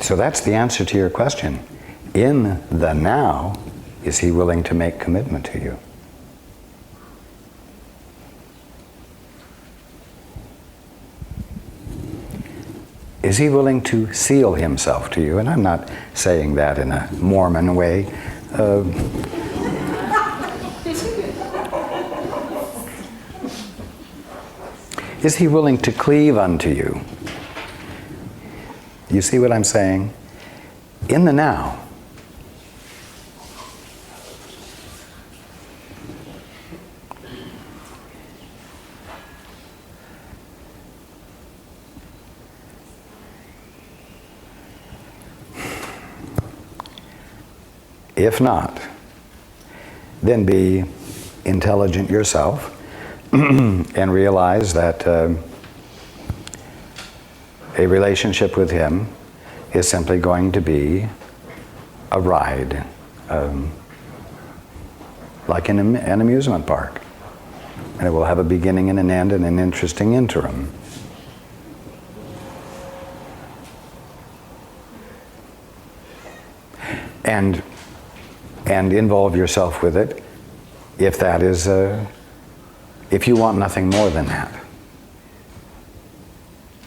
So that's the answer to your question. In the now, is he willing to make commitment to you? Is he willing to seal himself to you? And I'm not saying that in a Mormon way. Is he willing to cleave unto you? You see what I'm saying? In the now. If not, then be intelligent yourself and realize that a relationship with him is simply going to be a ride, like in an amusement park. And it will have a beginning and an end and an interesting interim. And involve yourself with it if that is, if you want nothing more than that.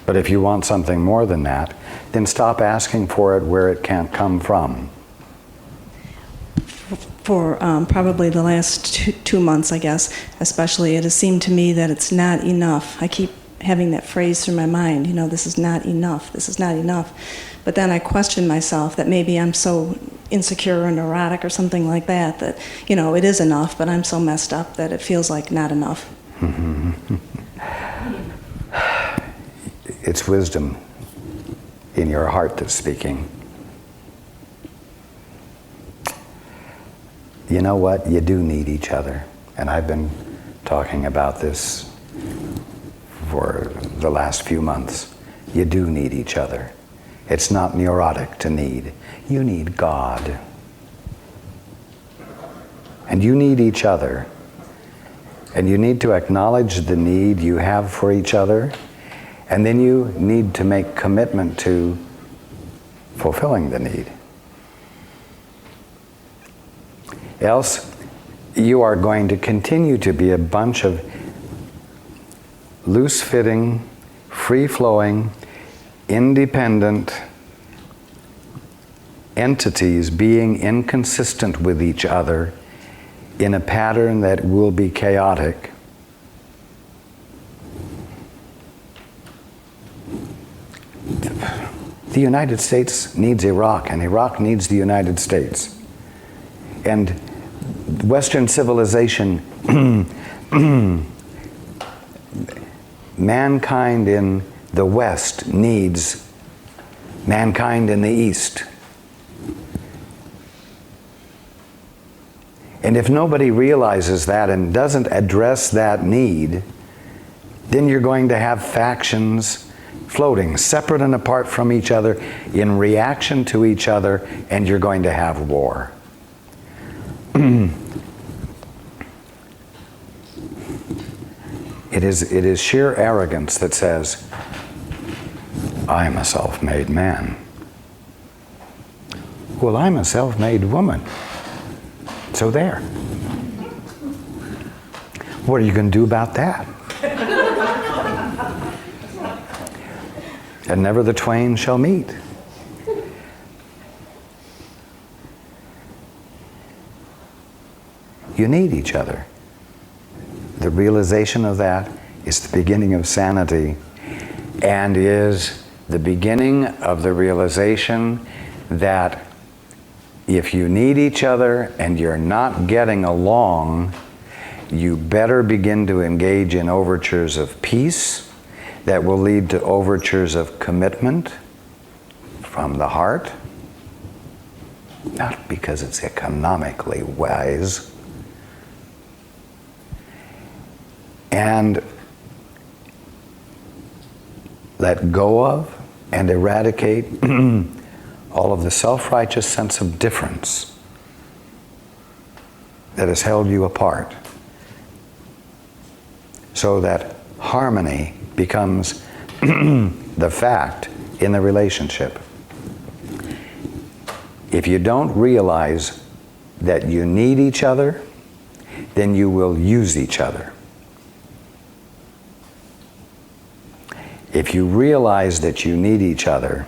But if you want something more than that, then stop asking for it where it can't come from. For probably the last two months, I guess, especially, it has seemed to me that it's not enough. I keep having that phrase through my mind, this is not enough, this is not enough. But then I question myself that maybe I'm so insecure or neurotic or something like that, that, it is enough, but I'm so messed up that it feels like not enough. It's wisdom in your heart that's speaking. You know what? You do need each other. And I've been talking about this for the last few months. You do need each other. It's not neurotic to need. You need God. And you need each other. And you need to acknowledge the need you have for each other. And then you need to make commitment to fulfilling the need. Else, you are going to continue to be a bunch of loose-fitting, free-flowing, independent entities being inconsistent with each other in a pattern that will be chaotic. The United States needs Iraq, and Iraq needs the United States. And Western civilization, mankind in the West needs mankind in the East. And if nobody realizes that and doesn't address that need, then you're going to have factions floating separate and apart from each other in reaction to each other, and you're going to have war. It is sheer arrogance that says, I'm a self-made man. Well, I'm a self-made woman. So there. What are you going to do about that? And never the twain shall meet. You need each other. The realization of that is the beginning of sanity, and is the beginning of the realization that if you need each other and you're not getting along, you better begin to engage in overtures of peace that will lead to overtures of commitment from the heart, not because it's economically wise. And let go of and eradicate all of the self-righteous sense of difference that has held you apart, so that harmony becomes the fact in the relationship. If you don't realize that you need each other, then you will use each other. If you realize that you need each other,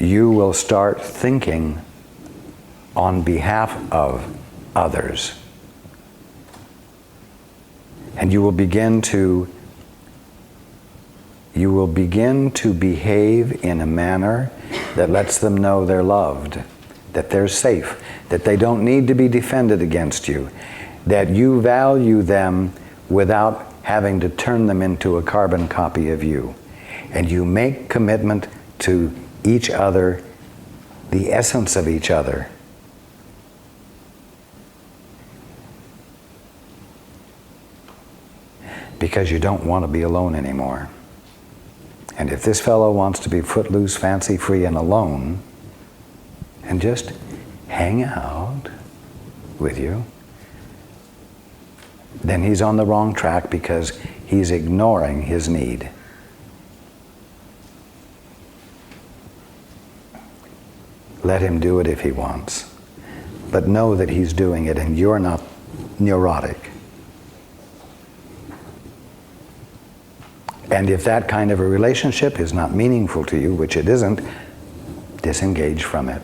you will start thinking on behalf of others. And you will begin to behave in a manner that lets them know they're loved, that they're safe, that they don't need to be defended against you, that you value them without having to turn them into a carbon copy of you. And you make commitment to each other, the essence of each other. Because you don't want to be alone anymore. And if this fellow wants to be footloose, fancy-free, and alone, and just hang out with you, then he's on the wrong track because he's ignoring his need. Let him do it if he wants. But know that he's doing it and you're not neurotic. And if that kind of a relationship is not meaningful to you, which it isn't, disengage from it.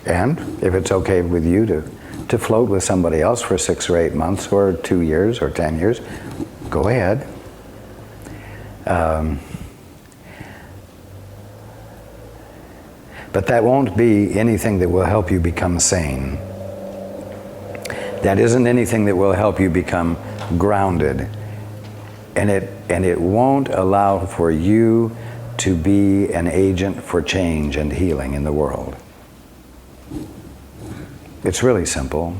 And if it's okay with you to float with somebody else for 6 or 8 months or 2 years or 10 years, go ahead. But that won't be anything that will help you become sane. That isn't anything that will help you become grounded. And it won't allow for you to be an agent for change and healing in the world. It's really simple.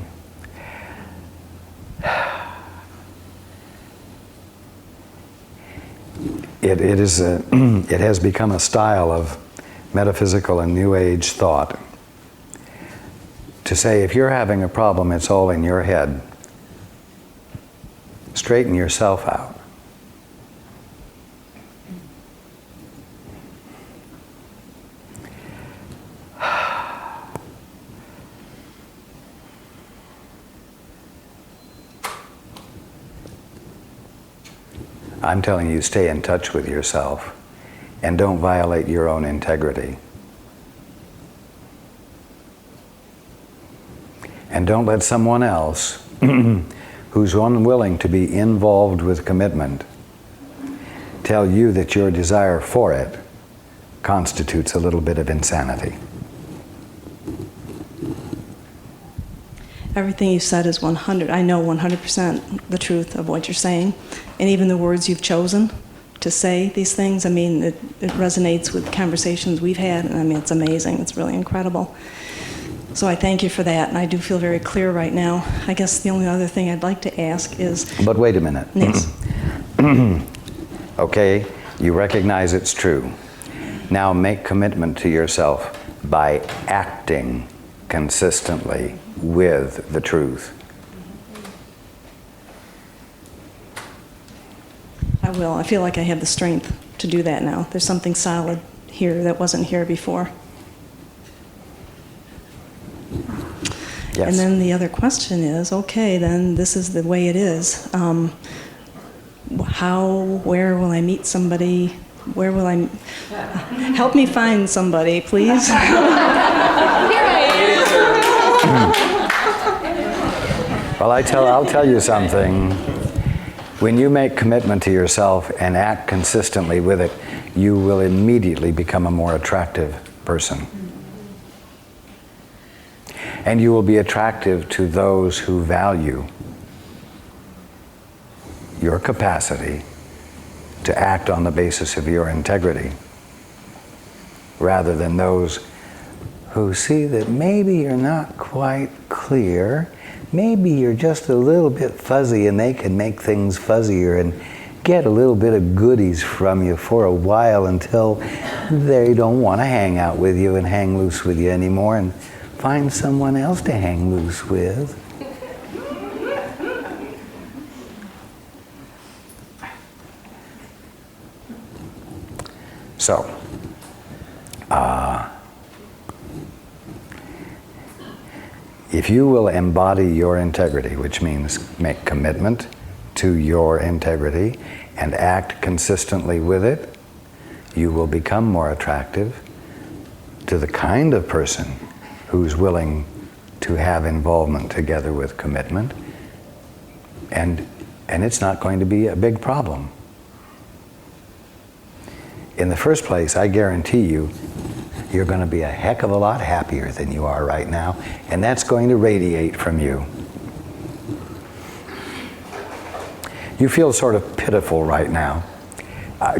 It has become a style of metaphysical and New Age thought to say if you're having a problem, it's all in your head. Straighten yourself out. I'm telling you, stay in touch with yourself and don't violate your own integrity. And don't let someone else who's unwilling to be involved with commitment tell you that your desire for it constitutes a little bit of insanity. Everything you said is 100. I know 100% the truth of what you're saying. And even the words you've chosen to say these things, I mean, it resonates with conversations we've had. And I mean, it's amazing. It's really incredible. So I thank you for that. And I do feel very clear right now. I guess the only other thing I'd like to ask is... But wait a minute. Yes. Okay, you recognize it's true. Now make commitment to yourself by acting consistently with the truth. I will. I feel like I have the strength to do that now. There's something solid here that wasn't here before. Yes. And then the other question is, okay, then this is the way it is. Where will I meet somebody? Where will I... Help me find somebody, please. Well, I'll tell you something. When you make commitment to yourself and act consistently with it, you will immediately become a more attractive person. And you will be attractive to those who value your capacity to act on the basis of your integrity, rather than those who see that maybe you're not quite clear, maybe you're just a little bit fuzzy, and they can make things fuzzier and get a little bit of goodies from you for a while until they don't want to hang out with you and hang loose with you anymore and find someone else to hang loose with. So, if you will embody your integrity, which means make commitment to your integrity and act consistently with it, you will become more attractive to the kind of person who's willing to have involvement together with commitment, and it's not going to be a big problem. In the first place, I guarantee you, you're going to be a heck of a lot happier than you are right now, and that's going to radiate from you. You feel sort of pitiful right now,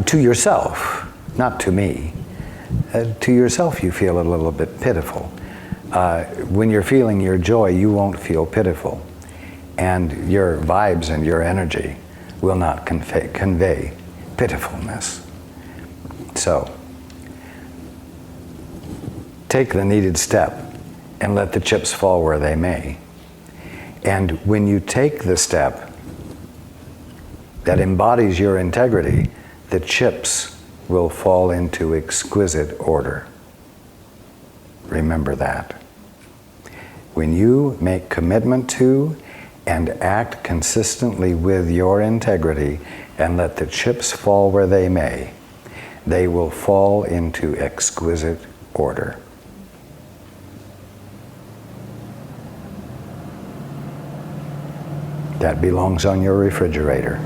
to yourself, not to me. To yourself you feel a little bit pitiful. When you're feeling your joy, you won't feel pitiful, and your vibes and your energy will not convey pitifulness. So, take the needed step and let the chips fall where they may. And when you take the step that embodies your integrity, the chips will fall into exquisite order. Remember that. When you make commitment to and act consistently with your integrity and let the chips fall where they may, they will fall into exquisite order. That belongs on your refrigerator.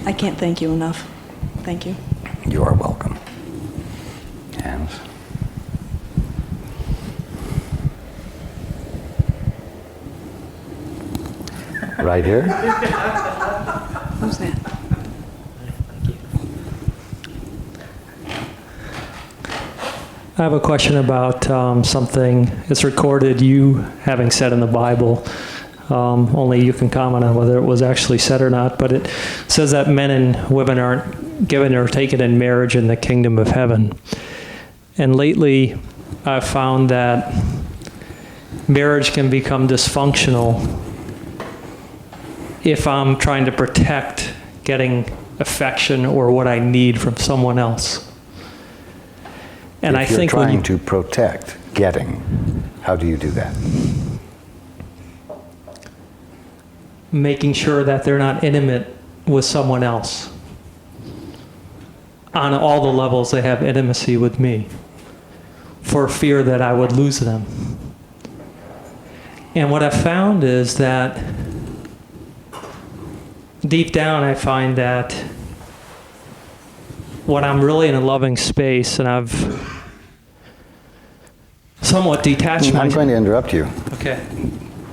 I can't thank you enough. Thank you. You are welcome. Hands. Right here. Who's that? I have a question about something it's recorded you having said in the Bible. Only you can comment on whether it was actually said or not, but it says that men and women aren't given or taken in marriage in the kingdom of heaven. And lately, I've found that marriage can become dysfunctional if I'm trying to protect getting affection or what I need from someone else. And if I you're think trying to protect getting, how do you do that? making sure that they're not intimate with someone else. On all the levels, they have intimacy with me for fear that I would lose them. And what I've found is that deep down, I find that when I'm really in a loving space and I've somewhat detached myself. I'm going to interrupt you. Okay.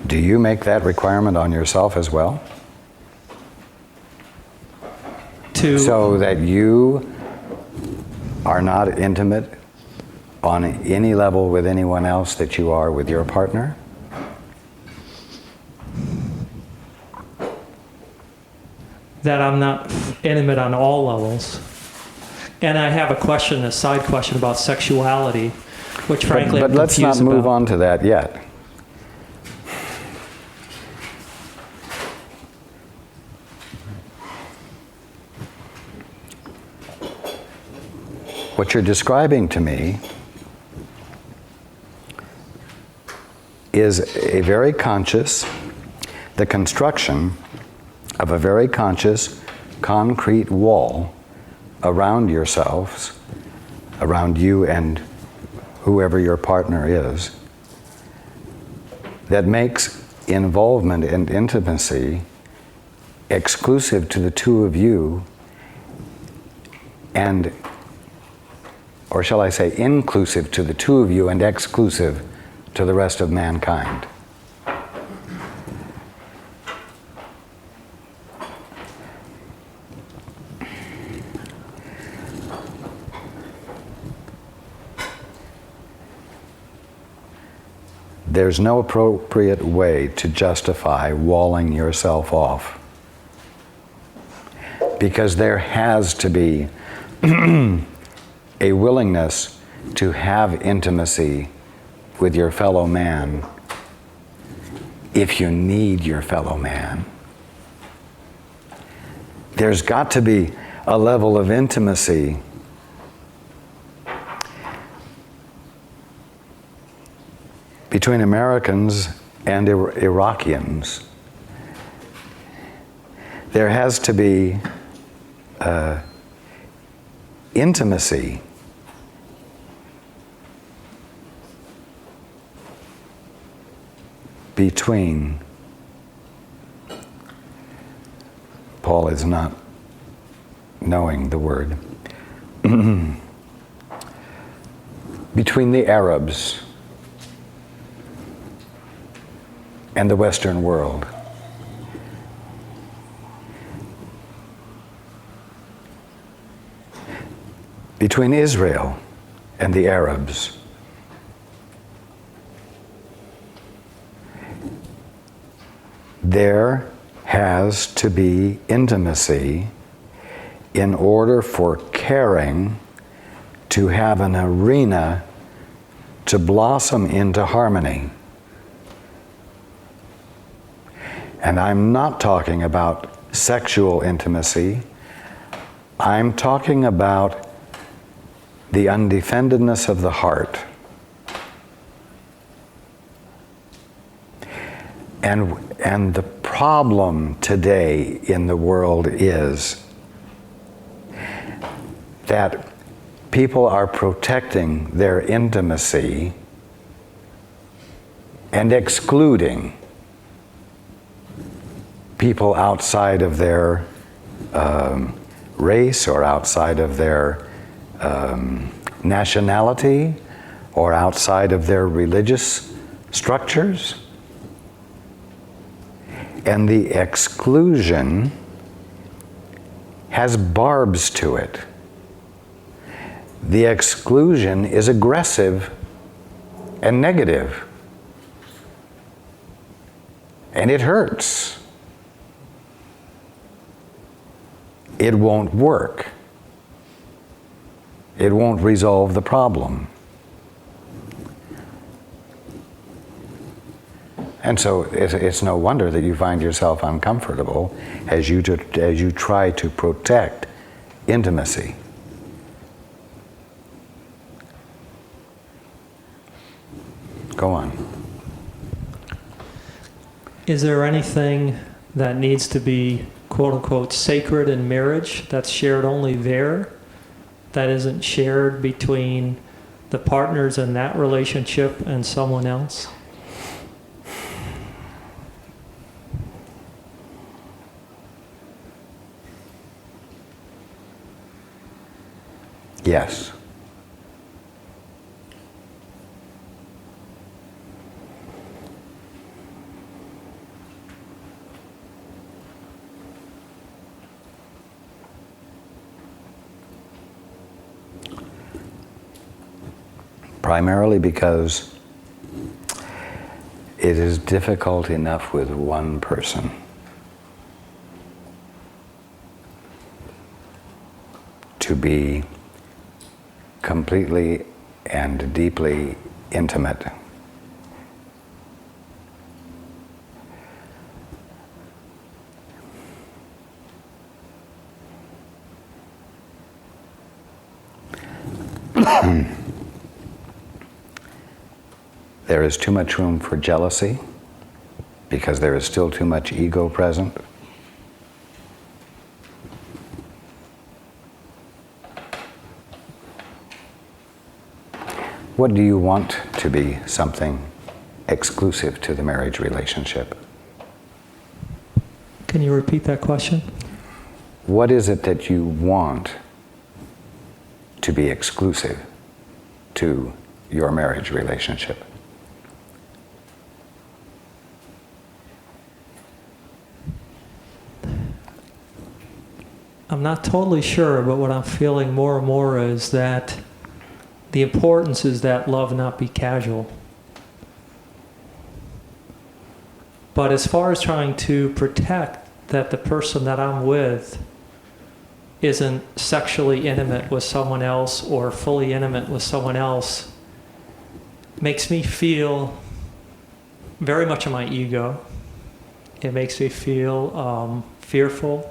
Do you make that requirement on yourself as well? So that you are not intimate on any level with anyone else that you are with your partner? That I'm not intimate on all levels. And I have a question, a side question about sexuality, which frankly but I'm let's not confused move about. on to that yet. What you're describing to me is a very conscious, the construction of a very conscious concrete wall around yourselves, around you and whoever your partner is, that makes involvement and intimacy exclusive to the two of you, and, or shall I say, inclusive to the two of you and exclusive to the rest of mankind. There's no appropriate way to justify walling yourself off, because there has to be a willingness to have intimacy with your fellow man if you need your fellow man. there's got to be a level of intimacy between Americans and Iraqians. There has to be intimacy between, Paul is not knowing the word, between the Arabs and the Western world. Between Israel and the Arabs. There has to be intimacy in order for caring to have an arena to blossom into harmony. And I'm not talking about sexual intimacy. I'm talking about the undefendedness of the heart. And the problem today in the world is that people are protecting their intimacy and excluding people outside of their race or outside of their nationality or outside of their religious structures. And the exclusion has barbs to it. The exclusion is aggressive and negative. And it hurts. It won't work. It won't resolve the problem. And so it's no wonder that you find yourself uncomfortable as you try to protect intimacy. Go on. Is there anything that needs to be, quote unquote, sacred in marriage that's shared only there, that isn't shared between the partners in that relationship and someone else? Yes. Primarily because it is difficult enough with one person to be completely and deeply intimate. There is too much room for jealousy because there is still too much ego present. What do you want to be something exclusive to the marriage relationship? Can you repeat that question? What is it that you want to be exclusive to your marriage relationship? I'm not totally sure, but what I'm feeling more and more is that the importance is that love not be casual. But as far as trying to protect that the person that I'm with isn't sexually intimate with someone else or fully intimate with someone else, makes me feel very much in my ego. It makes me feel fearful.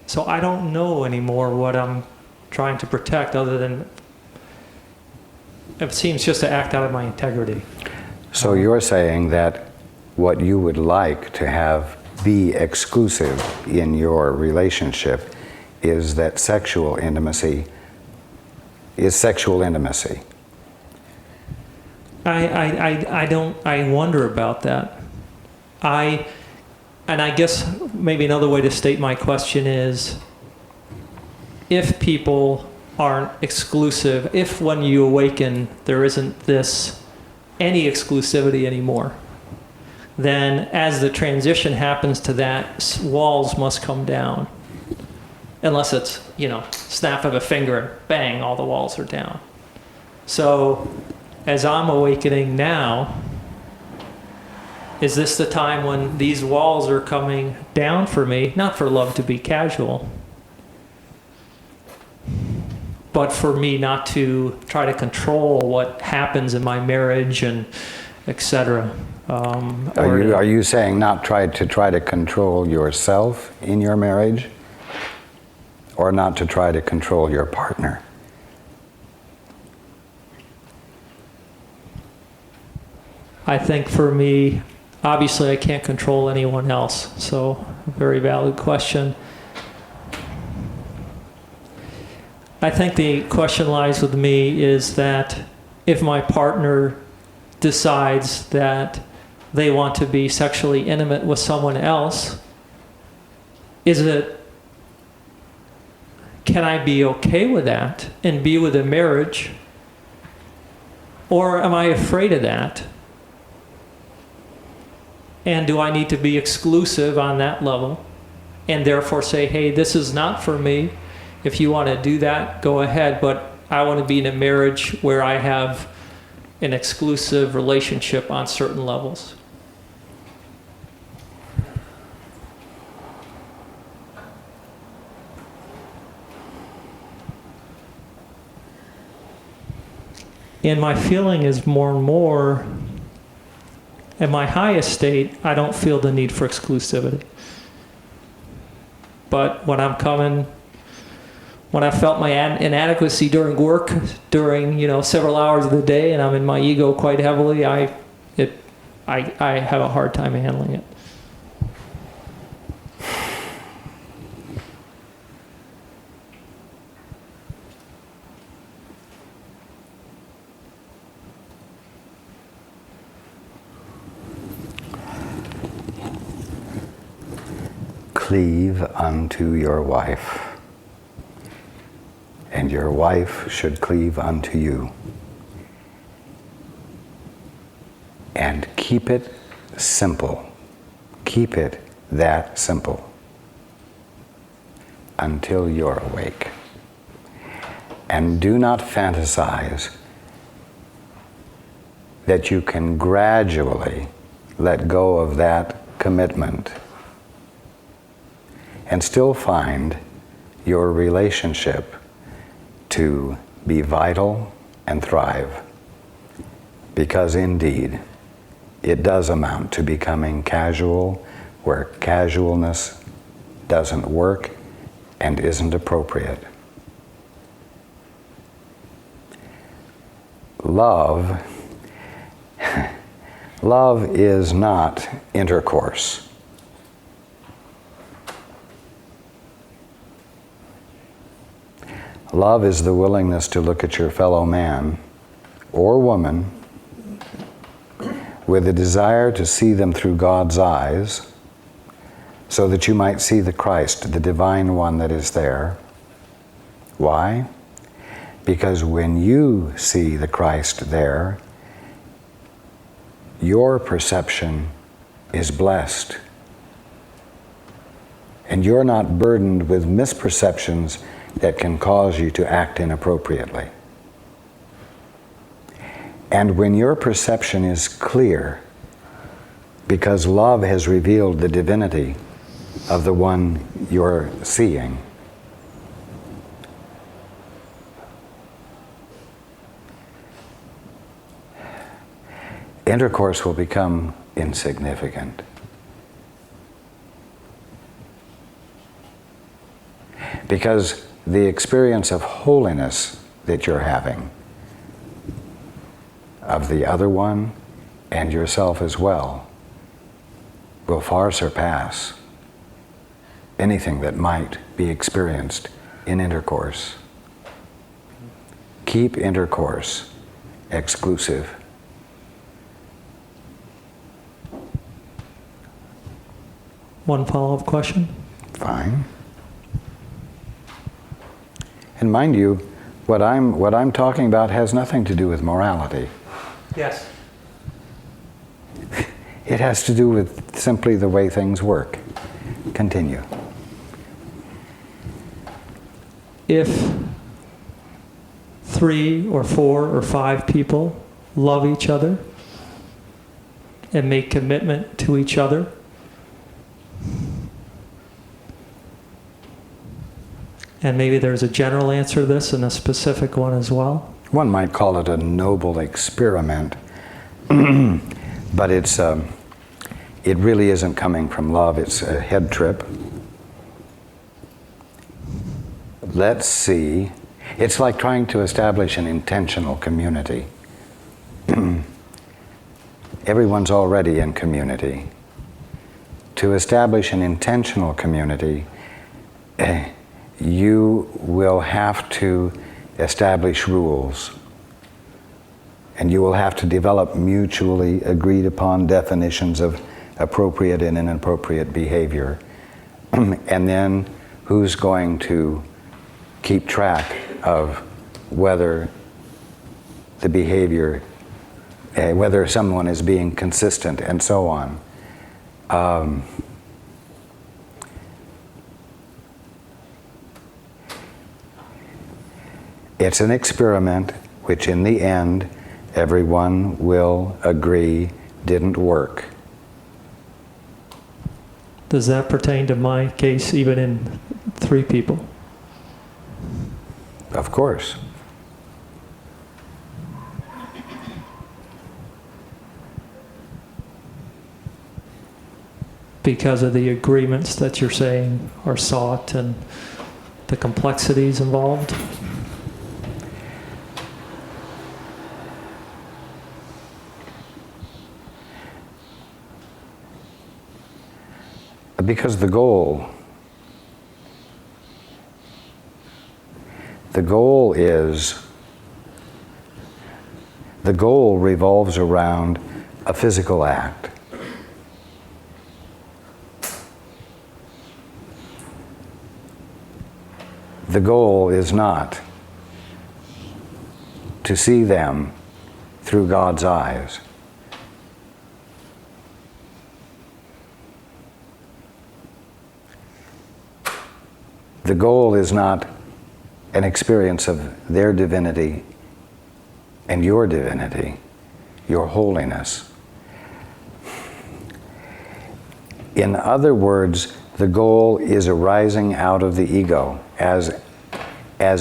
So I don't know anymore what I'm trying to protect other than it seems just to act out of my integrity. So you're saying that what you would like to have be exclusive in your relationship is that sexual intimacy is sexual intimacy. I wonder about that. And I guess maybe another way to state my question is, if people aren't exclusive, if when you awaken there isn't any exclusivity anymore, then as the transition happens to that, walls must come down. Unless it's, snap of a finger and bang, all the walls are down. So as I'm awakening now, is this the time when these walls are coming down for me, not for love to be casual, but for me not to try to control what happens in my marriage and etc. Are you saying not try to control yourself in your marriage, or not to try to control your partner? I think for me, obviously I can't control anyone else, so very valid question. I think the question lies with me is that if my partner decides that they want to be sexually intimate with someone else, can I be okay with that and be with a marriage? Or am I afraid of that? And do I need to be exclusive on that level and therefore say, hey, this is not for me. If you want to do that, go ahead. But I want to be in a marriage where I have an exclusive relationship on certain levels. And my feeling is more and more, at my highest state, I don't feel the need for exclusivity. But when I felt my inadequacy during work, during several hours of the day, and I'm in my ego quite heavily, I have a hard time handling it. Cleave unto your wife, and your wife should cleave unto you. And keep it simple. Keep it that simple until you're awake. And do not fantasize that you can gradually let go of that commitment and still find your relationship to be vital and thrive. Because indeed, it does amount to becoming casual, where casualness doesn't work and isn't appropriate. Love is not intercourse. Love is the willingness to look at your fellow man or woman with a desire to see them through God's eyes, so that you might see the Christ, the divine one that is there. Why? Because when you see the Christ there, your perception is blessed. And you're not burdened with misperceptions that can cause you to act inappropriately. And when your perception is clear, because love has revealed the divinity of the one you're seeing, intercourse will become insignificant. Because the experience of holiness that you're having, of the other one and yourself as well, will far surpass anything that might be experienced in intercourse. Keep intercourse exclusive. One follow-up question? Fine. And mind you, what I'm talking about has nothing to do with morality. Yes. It has to do with simply the way things work. Continue. If 3 or 4 or 5 people love each other and make commitment to each other, and maybe there's a general answer to this and a specific one as well. One might call it a noble experiment, but it really isn't coming from love. It's a head trip. Let's see. It's like trying to establish an intentional community. Everyone's already in community. To establish an intentional community, you will have to establish rules, and you will have to develop mutually agreed upon definitions of appropriate and inappropriate behavior. And then who's going to keep track of whether the behavior, whether someone is being consistent, and so on. It's an experiment which in the end everyone will agree didn't work. Does that pertain to my case even in 3 people? Of course. Because of the agreements that you're saying are sought and the complexities involved? Because the goal revolves around a physical act. The goal is not to see them through God's eyes. The goal is not an experience of their divinity and your divinity, your holiness. In other words, the goal is arising out of the ego as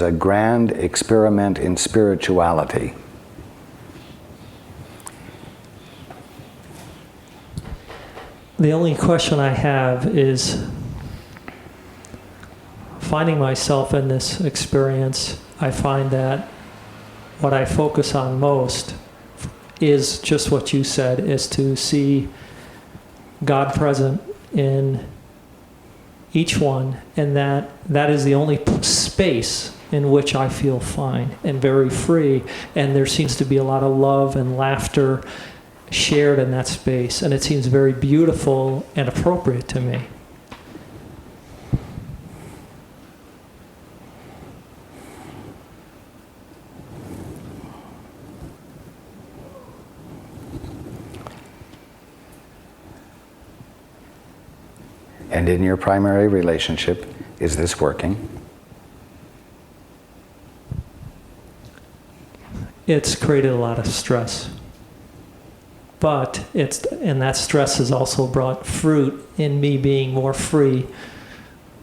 a grand experiment in spirituality. The only question I have is, finding myself in this experience, I find that what I focus on most is just what you said, is to see God present in each one, and that is the only space in which I feel fine and very free, and there seems to be a lot of love and laughter shared in that space, and it seems very beautiful and appropriate to me. And in your primary relationship, is this working? It's created a lot of stress. But that stress has also brought fruit in me being more free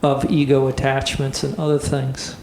of ego attachments and other things.